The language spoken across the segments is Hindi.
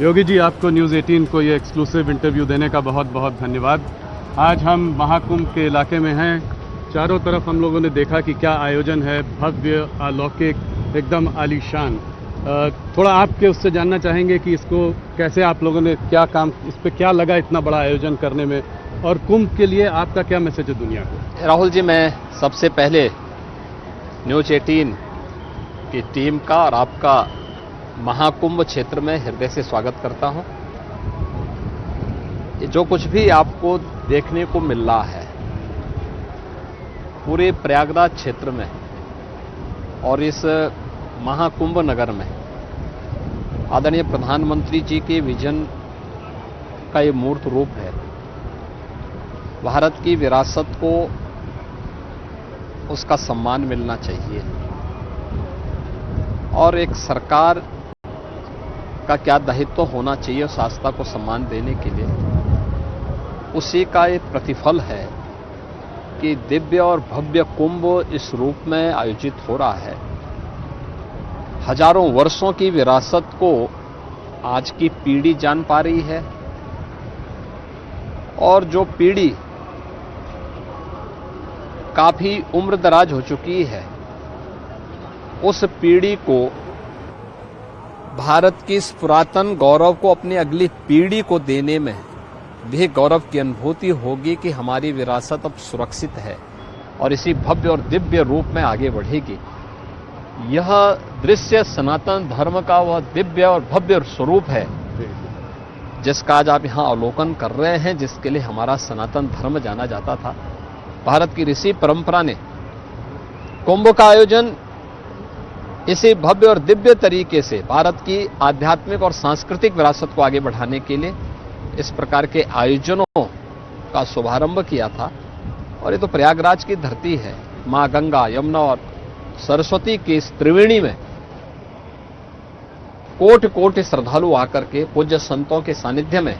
योगी जी, आपको न्यूज़ 18 को ये एक्सक्लूसिव इंटरव्यू देने का बहुत बहुत धन्यवाद। आज हम महाकुंभ के इलाके में हैं। चारों तरफ हम लोगों ने देखा कि क्या आयोजन है, भव्य, अलौकिक, एकदम आलीशान। थोड़ा आपके उससे जानना चाहेंगे कि इसको कैसे आप लोगों ने क्या काम, इस पर क्या लगा इतना बड़ा आयोजन करने में, और कुंभ के लिए आपका क्या मैसेज है दुनिया को? राहुल जी, मैं सबसे पहले न्यूज़ 18 की टीम का और आपका महाकुंभ क्षेत्र में हृदय से स्वागत करता हूं। जो कुछ भी आपको देखने को मिल रहा है पूरे प्रयागराज क्षेत्र में और इस महाकुंभ नगर में, आदरणीय प्रधानमंत्री जी के विजन का ये मूर्त रूप है। भारत की विरासत को उसका सम्मान मिलना चाहिए और एक सरकार का क्या दायित्व होना चाहिए उस आस्था को सम्मान देने के लिए, उसी का एक प्रतिफल है कि दिव्य और भव्य कुंभ इस रूप में आयोजित हो रहा है। हजारों वर्षों की विरासत को आज की पीढ़ी जान पा रही है और जो पीढ़ी काफी उम्र दराज हो चुकी है, उस पीढ़ी को भारत की इस पुरातन गौरव को अपनी अगली पीढ़ी को देने में भी गौरव की अनुभूति होगी कि हमारी विरासत अब सुरक्षित है और इसी भव्य और दिव्य रूप में आगे बढ़ेगी। यह दृश्य सनातन धर्म का वह दिव्य और भव्य स्वरूप है जिसका आज आप यहां अवलोकन कर रहे हैं, जिसके लिए हमारा सनातन धर्म जाना जाता था। भारत की ऋषि परंपरा ने कुंभ का आयोजन इसी भव्य और दिव्य तरीके से भारत की आध्यात्मिक और सांस्कृतिक विरासत को आगे बढ़ाने के लिए इस प्रकार के आयोजनों का शुभारंभ किया था। और ये तो प्रयागराज की धरती है। मां गंगा, यमुना और सरस्वती की इस त्रिवेणी में कोटि कोटि श्रद्धालु आकर के पूज्य संतों के सानिध्य में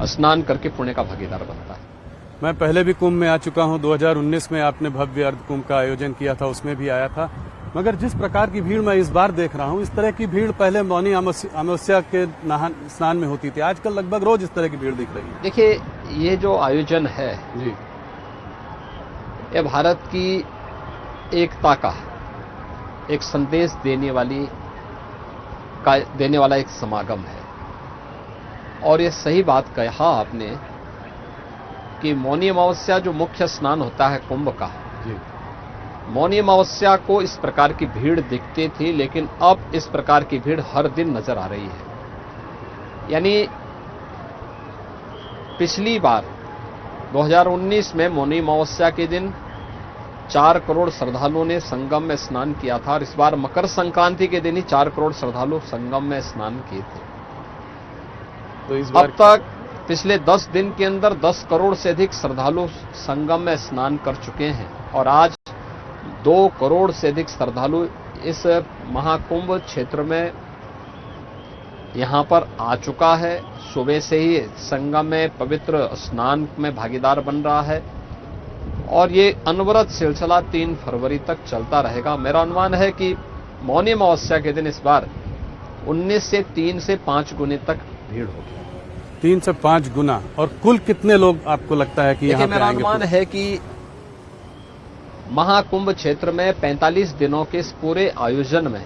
स्नान करके पुण्य का भागीदार बनता है। मैं पहले भी कुंभ में आ चुका हूं। 2019 में आपने भव्य अर्ध कुंभ का आयोजन किया था, उसमें भी आया था। मगर जिस प्रकार की भीड़ मैं इस बार देख रहा हूं, इस तरह की भीड़ पहले मौनी अमावस्या के स्नान में होती थी। आजकल लगभग रोज इस तरह की भीड़ दिख रही है। देखिए, ये जो आयोजन है जी, ये भारत की एकता का एक संदेश देने वाला एक समागम है। और ये सही बात कहा आपने कि मौनी अमावस्या जो मुख्य स्नान होता है कुंभ का, मौनी अमावस्या को इस प्रकार की भीड़ दिखती थी, लेकिन अब इस प्रकार की भीड़ हर दिन नजर आ रही है। यानी पिछली बार 2019 में मौनी अमावस्या के दिन 4 करोड़ श्रद्धालुओं ने संगम में स्नान किया था और इस बार मकर संक्रांति के दिन ही 4 करोड़ श्रद्धालु संगम में स्नान किए थे। तो इस बार अब तक पिछले 10 दिन के अंदर 10 करोड़ से अधिक श्रद्धालु संगम में स्नान कर चुके हैं और आज 2 करोड़ से अधिक श्रद्धालु इस महाकुंभ क्षेत्र में यहां पर आ चुका है। सुबह से ही संगम में पवित्र स्नान में भागीदार बन रहा है और ये अनवरत सिलसिला 3 फरवरी तक चलता रहेगा। मेरा अनुमान है कि मौनी अमावस्या के दिन इस बार 19 से 3 से 5 गुने तक भीड़ होगी। 3 से 5 गुना। और कुल कितने लोग आपको लगता है कि यहाँ पे मेरा आएंगे? अनुमान है कि महाकुंभ क्षेत्र में 45 दिनों के इस पूरे आयोजन में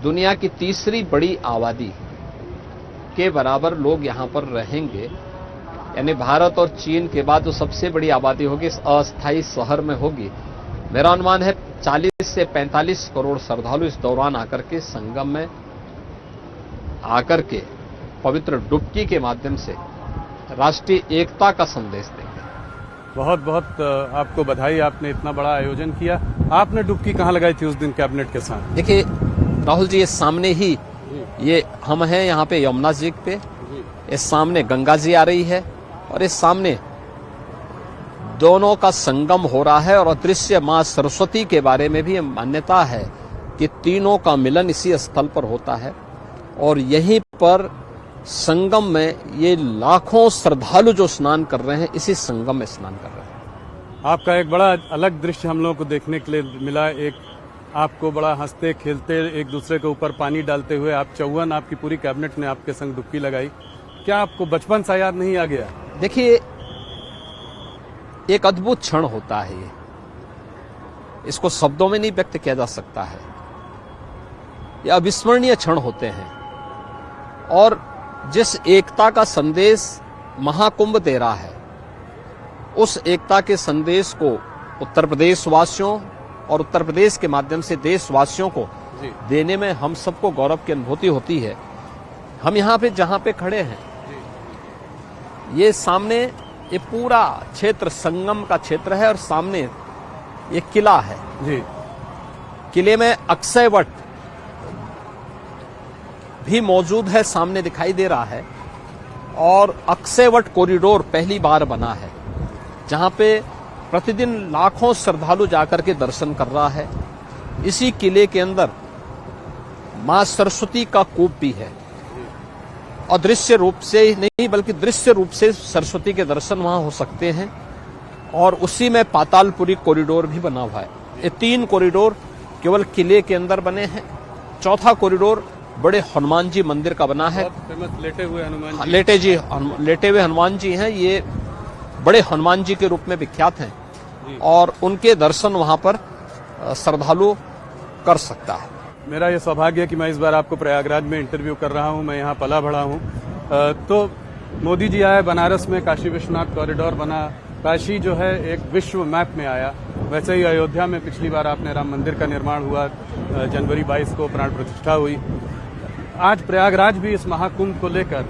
दुनिया की तीसरी बड़ी आबादी के बराबर लोग यहां पर रहेंगे। यानी भारत और चीन के बाद जो सबसे बड़ी आबादी होगी इस अस्थायी शहर में होगी। मेरा अनुमान है 40 से 45 करोड़ श्रद्धालु इस दौरान आकर के संगम में आकर के पवित्र डुबकी के माध्यम से राष्ट्रीय एकता का संदेश देंगे। बहुत बहुत आपको बधाई, आपने इतना बड़ा आयोजन किया। आपने डुबकी कहाँ लगाई थी उस दिन कैबिनेट के साथ? देखिए राहुल जी, ये सामने ही ये हम हैं यहाँ पे यमुना जी पे, इस सामने गंगा जी आ रही है और इस सामने दोनों का संगम हो रहा है। और अदृश्य मां सरस्वती के बारे में भी मान्यता है कि तीनों का मिलन इसी स्थल पर होता है और यहीं पर संगम में ये लाखों श्रद्धालु जो स्नान कर रहे हैं इसी संगम में स्नान कर रहे हैं। आपका एक बड़ा अलग दृश्य हम लोगों को देखने के लिए मिला। एक आपको बड़ा हंसते खेलते एक दूसरे के ऊपर पानी डालते हुए आप चौवन आपकी पूरी कैबिनेट ने आपके संग डुबकी लगाई, क्या आपको बचपन सा याद नहीं आ गया? देखिए, एक अद्भुत क्षण होता है ये, इसको शब्दों में नहीं व्यक्त किया जा सकता है। ये अविस्मरणीय क्षण होते हैं और जिस एकता का संदेश महाकुंभ दे रहा है, उस एकता के संदेश को उत्तर प्रदेश वासियों और उत्तर प्रदेश के माध्यम से देशवासियों को देने में हम सबको गौरव की अनुभूति होती है। हम यहाँ पे जहाँ पे खड़े हैं, ये सामने ये पूरा क्षेत्र संगम का क्षेत्र है और सामने ये किला है जी। किले में अक्षय वट भी मौजूद है, सामने दिखाई दे रहा है। और अक्षय वट कॉरिडोर पहली बार बना है, जहां पे प्रतिदिन लाखों श्रद्धालु जाकर के दर्शन कर रहा है। इसी किले के अंदर मां सरस्वती का कूप भी है, अदृश्य रूप से ही नहीं बल्कि दृश्य रूप से सरस्वती के दर्शन वहां हो सकते हैं। और उसी में पातालपुरी कॉरिडोर भी बना हुआ है। ये 3 कॉरिडोर केवल किले के अंदर बने हैं। चौथा कॉरिडोर बड़े हनुमान जी मंदिर का बना है। फेमस लेटे हुए हनुमान जी। लेटे हुए हनुमान जी हैं, ये बड़े हनुमान जी के रूप में विख्यात हैं और उनके दर्शन वहां पर श्रद्धालु कर सकता है। मेरा ये सौभाग्य है कि मैं इस बार आपको प्रयागराज में इंटरव्यू कर रहा हूँ। मैं यहाँ पला बढ़ा हूँ। तो मोदी जी आए, बनारस में काशी विश्वनाथ कॉरिडोर बना, काशी जो है एक विश्व मैप में आया। वैसे ही अयोध्या में पिछली बार आपने राम मंदिर का निर्माण हुआ, जनवरी 22 को प्राण प्रतिष्ठा हुई। आज प्रयागराज भी इस महाकुंभ को लेकर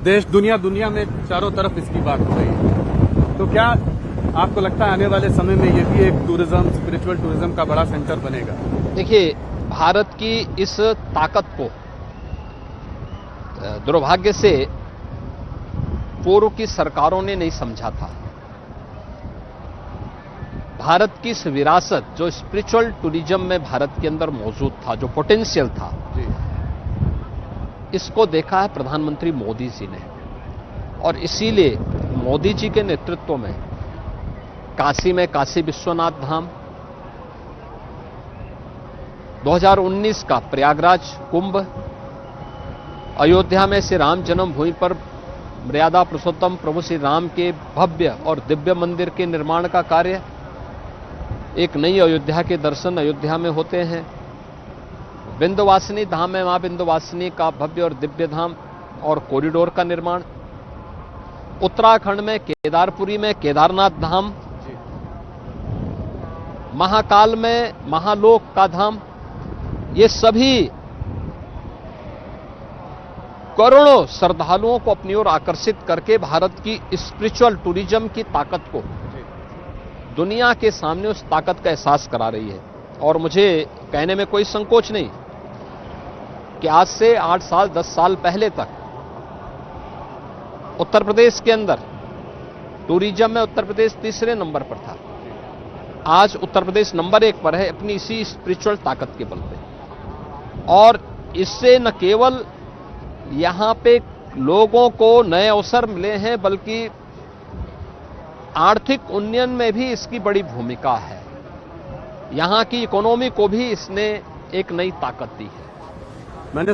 देश दुनिया में चारों तरफ इसकी बात हो रही है। तो क्या आपको लगता है आने वाले समय में ये भी एक टूरिज्म, स्पिरिचुअल टूरिज्म का बड़ा सेंटर बनेगा? देखिए, भारत की इस ताकत को दुर्भाग्य से पूर्व की सरकारों ने नहीं समझा था। भारत की इस विरासत जो स्पिरिचुअल टूरिज्म में भारत के अंदर मौजूद था, जो पोटेंशियल था, इसको देखा है प्रधानमंत्री मोदी जी ने। और इसीलिए मोदी जी के नेतृत्व में काशी में काशी विश्वनाथ धाम, 2019 का प्रयागराज कुंभ, अयोध्या में श्री राम जन्मभूमि पर मर्यादा पुरुषोत्तम प्रभु श्री राम के भव्य और दिव्य मंदिर के निर्माण का कार्य, एक नई अयोध्या के दर्शन अयोध्या में होते हैं। विंध्यवासिनी धाम में मां विंध्यवासिनी का भव्य और दिव्य धाम और कॉरिडोर का निर्माण, उत्तराखंड में केदारपुरी में केदारनाथ धाम, महाकाल में महालोक का धाम, ये सभी करोड़ों श्रद्धालुओं को अपनी ओर आकर्षित करके भारत की स्पिरिचुअल टूरिज्म की ताकत को दुनिया के सामने उस ताकत का एहसास करा रही है। और मुझे कहने में कोई संकोच नहीं कि आज से 8 साल 10 साल पहले तक उत्तर प्रदेश के अंदर टूरिज्म में उत्तर प्रदेश तीसरे नंबर पर था। आज उत्तर प्रदेश नंबर 1 पर है अपनी इसी स्पिरिचुअल ताकत के बल पे। और इससे न केवल यहां पे लोगों को नए अवसर मिले हैं, बल्कि आर्थिक उन्नयन में भी इसकी बड़ी भूमिका है। यहां की इकोनॉमी को भी इसने एक नई ताकत दी है। मैंने